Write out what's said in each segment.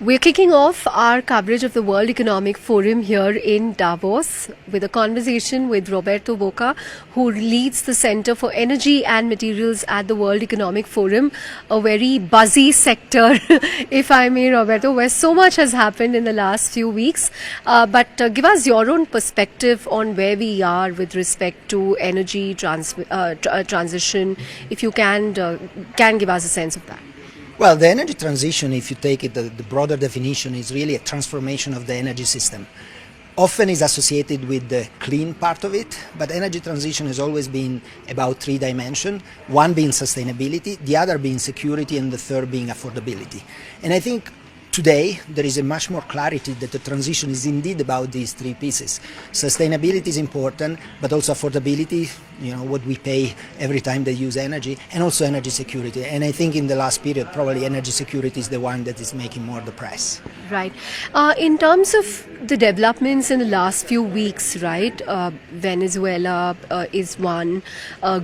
We're kicking off our coverage of the World Economic Forum here in Davos with a conversation with Roberto Boca, who leads the Center for Energy and Materials at the World Economic Forum, a very buzzy sector, if I may, Roberto, where so much has happened in the last few weeks. But give us your own perspective on where we are with respect to energy transition, if you can give us a sense of that. Well, the energy transition, if you take it, the broader definition is really a transformation of the energy system. Often is associated with the clean part of it, but energy transition has always been about three dimensions, one being sustainability, the other being security, and the third being affordability. And I think today there is a much more clarity that the transition is indeed about these three pieces. Sustainability is important, but also affordability, what we pay every time they use energy, and also energy security. And I think in the last period, probably energy security is the one that is making more the press. Right. In terms of the developments in the last few weeks, right, Venezuela is one,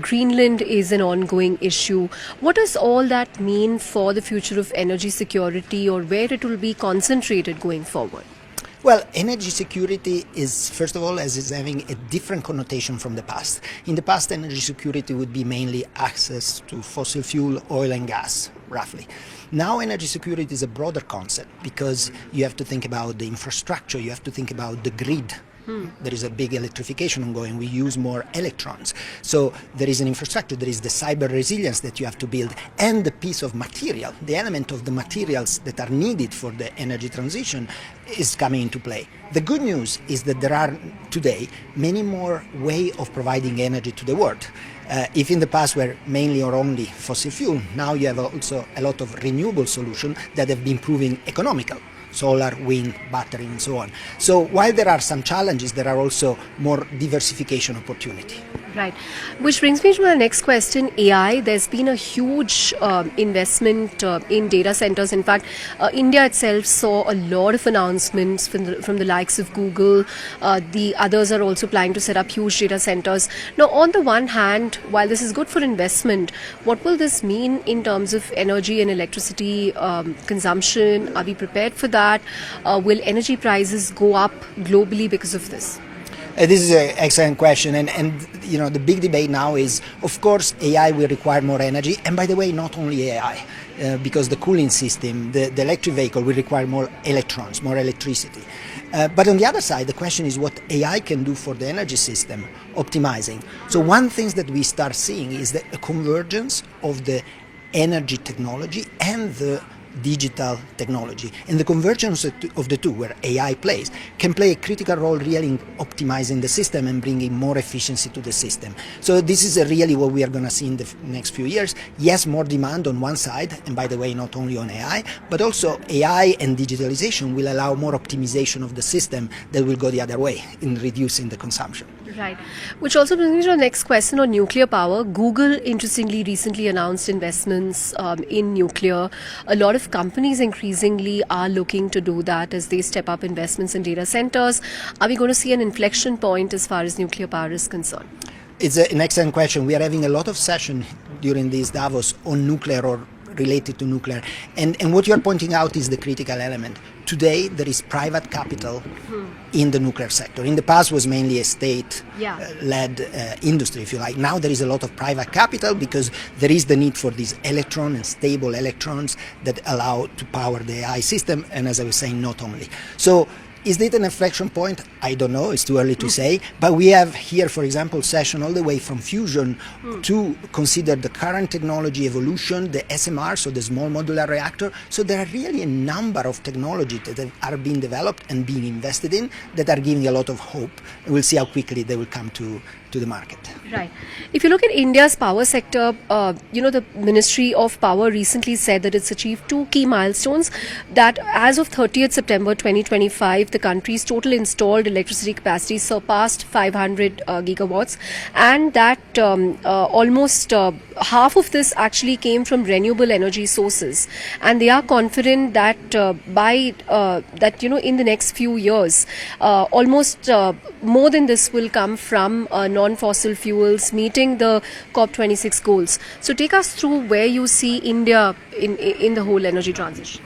Greenland is an ongoing issue. What does all that mean for the future of energy security, or where it will be concentrated going forward? Well, energy security is, first of all, is having a different connotation from the past. In the past, energy security would be mainly access to fossil fuel, oil and gas, roughly. Now, energy security is a broader concept because you have to think about the infrastructure, you have to think about the grid. There is a big electrification ongoing. We use more electrons. So there is an infrastructure, there is the cyber resilience that you have to build, and the piece of material, the element of the materials that are needed for the energy transition is coming into play. The good news is that there are today many more ways of providing energy to the world. If in the past were mainly or only fossil fuel, now you have also a lot of renewable solutions that have been proving economical. Solar, wind, battery, and so on. So while there are some challenges, there are also more diversification opportunity. Right. Which brings me to my next question, AI. There's been a huge investment in data centers. In fact, India itself saw a lot of announcements from the likes of Google. The others are also planning to set up huge data centers. Now, on the one hand, while this is good for investment, what will this mean in terms of energy and electricity consumption? Are we prepared for that? Will energy prices go up globally because of this? This is an excellent question, and the big debate now is, of course, AI will require more energy, and by the way, not only AI, because the cooling system, the electric vehicle will require more electrons, more electricity. But on the other side, the question is what AI can do for the energy system, optimizing. So one thing that we start seeing is the convergence of the energy technology and the digital technology, and the convergence of the two, where AI plays, can play a critical role really in optimizing the system and bringing more efficiency to the system. So this is really what we are going to see in the next few years. Yes, more demand on one side, and by the way, not only on AI, but also AI and digitalization will allow more optimization of the system that will go the other way in reducing the consumption. Right. Which also brings me to the next question on nuclear power. Google, interestingly, recently announced investments in nuclear. A lot of companies increasingly are looking to do that as they step up investments in data centers. Are we going to see an inflection point as far as nuclear power is concerned? It's an excellent question. We are having a lot of sessions during this Davos on nuclear or related to nuclear. And what you are pointing out is the critical element. Today, there is private capital in the nuclear sector. In the past, was mainly a state-led industry, if you like. Now there is a lot of private capital because there is the need for these electron and stable electrons that allow to power the AI system, and as I was saying, not only. So is it an inflection point? I don't know. It's too early to say. But we have here, for example, session all the way from fusion to consider the current technology evolution, the SMR, so the small modular reactor. So there are really a number of technologies that are being developed and being invested in that are giving a lot of hope. And we'll see how quickly they will come to the market. Right. If you look at India's power sector, the Ministry of Power recently said that it's achieved two key milestones, that as of 30th September 2025, the country's total installed electricity capacity surpassed 500 gigawatts, and that almost half of this actually came from renewable energy sources. And they are confident that in the next few years, almost more than this will come from non-fossil fuels, meeting the COP26 goals. So take us through where you see India in the whole energy transition.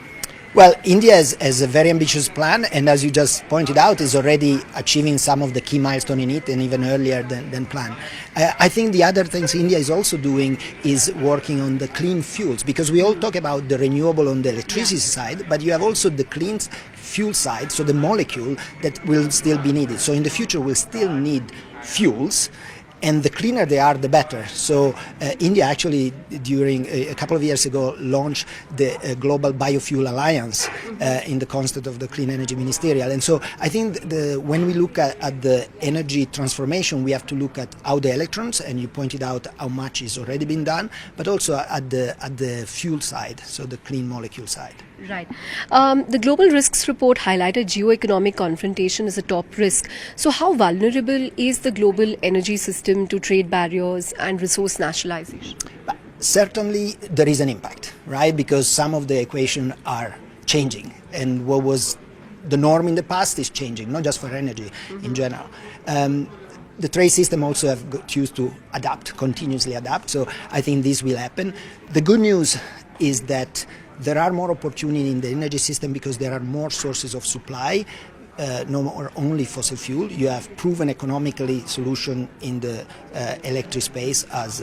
Well, India has a very ambitious plan, and as you just pointed out, is already achieving some of the key milestones in it, and even earlier than planned. I think the other things India is also doing is working on the clean fuels, because we all talk about the renewable on the electricity side, but you have also the clean fuel side, so the molecule that will still be needed. So in the future, we'll still need fuels. And the cleaner they are, the better. So India actually, during a couple of years ago, launched the Global Biofuel Alliance in the context of the Clean Energy Ministerial. And so I think when we look at the energy transformation, we have to look at how the electrons, and you pointed out how much is already been done, but also at the fuel side, so the clean molecule side. Right. The Global Risks Report highlighted geoeconomic confrontation as a top risk. So how vulnerable is the global energy system to trade barriers and resource nationalization? Certainly there is an impact, right? Because some of the equations are changing, and what was the norm in the past is changing, not just for energy in general. The trade system also have got used to adapt, continuously adapt, so I think this will happen. The good news is that there are more opportunity in the energy system because there are more sources of supply, no more only fossil fuel. You have proven economically solution in the electric space as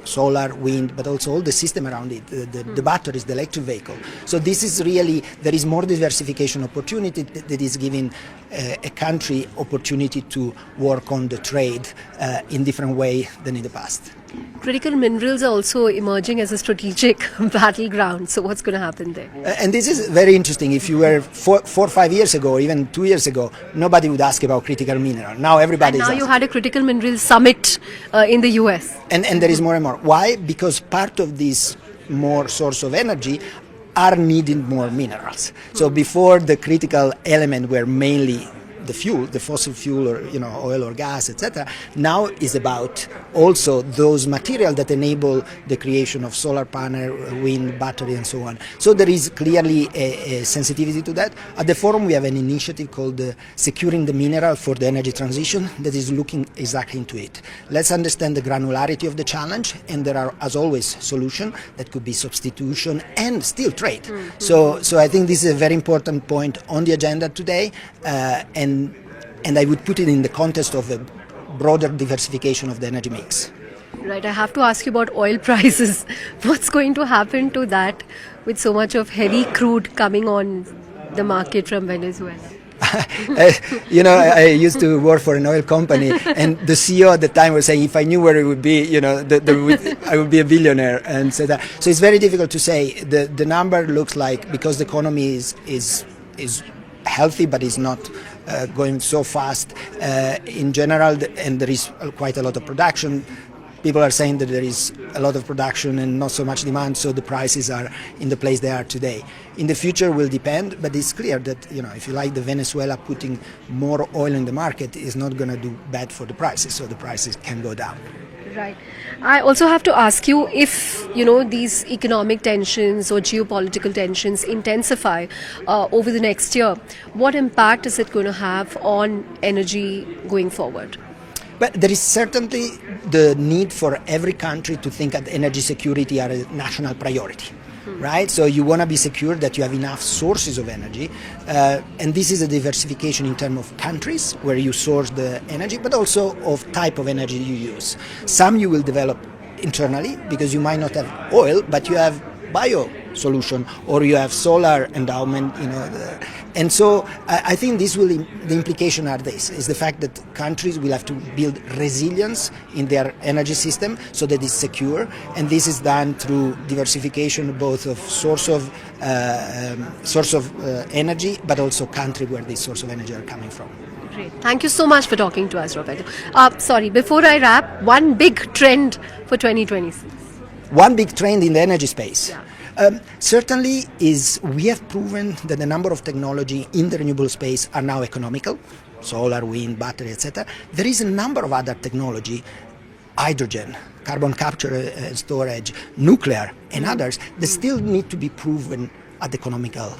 solar, wind, but also all the system around it, the batteries, the electric vehicle. So this is really, there is more diversification opportunity that is giving a country opportunity to work on the trade in different way than in the past. Critical minerals are also emerging as a strategic battleground. So what's going to happen there? And this is very interesting. If you were 4 or 5 years ago, or even 2 years ago, nobody would ask about critical mineral. Now everybody is asking. Now you had a critical minerals summit in the US. And there is more and more. Why? Because part of this more source of energy are needing more minerals. So before, the critical element were mainly the fuel, the fossil fuel, or oil or gas, etc. Now is about also those materials that enable the creation of solar panel, wind, battery, and so on. So there is clearly a sensitivity to that. At the forum, we have an initiative called Securing the Mineral for the Energy Transition that is looking exactly into it. Let's understand the granularity of the challenge, and there are, as always, solutions that could be substitution and still trade. So I think this is a very important point on the agenda today, and I would put it in the context of a broader diversification of the energy mix. Right, I have to ask you about oil prices. What's going to happen to that with so much of heavy crude coming on the market from Venezuela? I used to work for an oil company, and the CEO at the time was saying, if I knew where it would be, I would be a billionaire. And so it's very difficult to say. The number looks like, because the economy is healthy, but is not going so fast in general, and there is quite a lot of production. People are saying that there is a lot of production and not so much demand, so the prices are in the place they are today. In the future will depend, but it's clear that if you like, the Venezuela putting more oil in the market is not going to do bad for the prices, so the prices can go down. Right. I also have to ask you, if these economic tensions or geopolitical tensions intensify over the next year, what impact is it going to have on energy going forward? But there is certainly the need for every country to think at energy security as a national priority. Right? So you want to be secure that you have enough sources of energy, and this is a diversification in terms of countries where you source the energy, but also of type of energy you use. Some you will develop internally because you might not have oil, but you have bio solution, or you have solar endowment, and so I think the implication are this, is the fact that countries will have to build resilience in their energy system so that it's secure, and this is done through diversification both of source of energy, but also country where these source of energy are coming from. Great. Thank you so much for talking to us, Roberto. Before I wrap, one big trend for 2026. One big trend in the energy space. Yeah. Certainly is, we have proven that the number of technology in the renewable space are now economical, solar, wind, battery, etc. There is a number of other technology, hydrogen, carbon capture and storage, nuclear, and others that still need to be proven at economical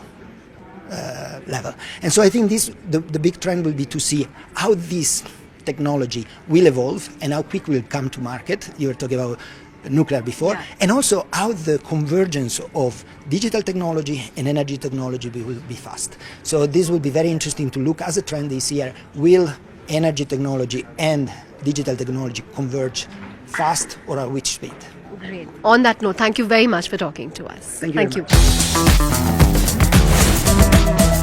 level. And so I think the big trend will be to see how this technology will evolve and how quick will come to market. You were talking about nuclear before, Yeah. and also how the convergence of digital technology and energy technology will be fast. So this will be very interesting to look as a trend this year. Will energy technology and digital technology converge fast, or at which speed? Great. On that note, thank you very much for talking to us. Thank you very much. you.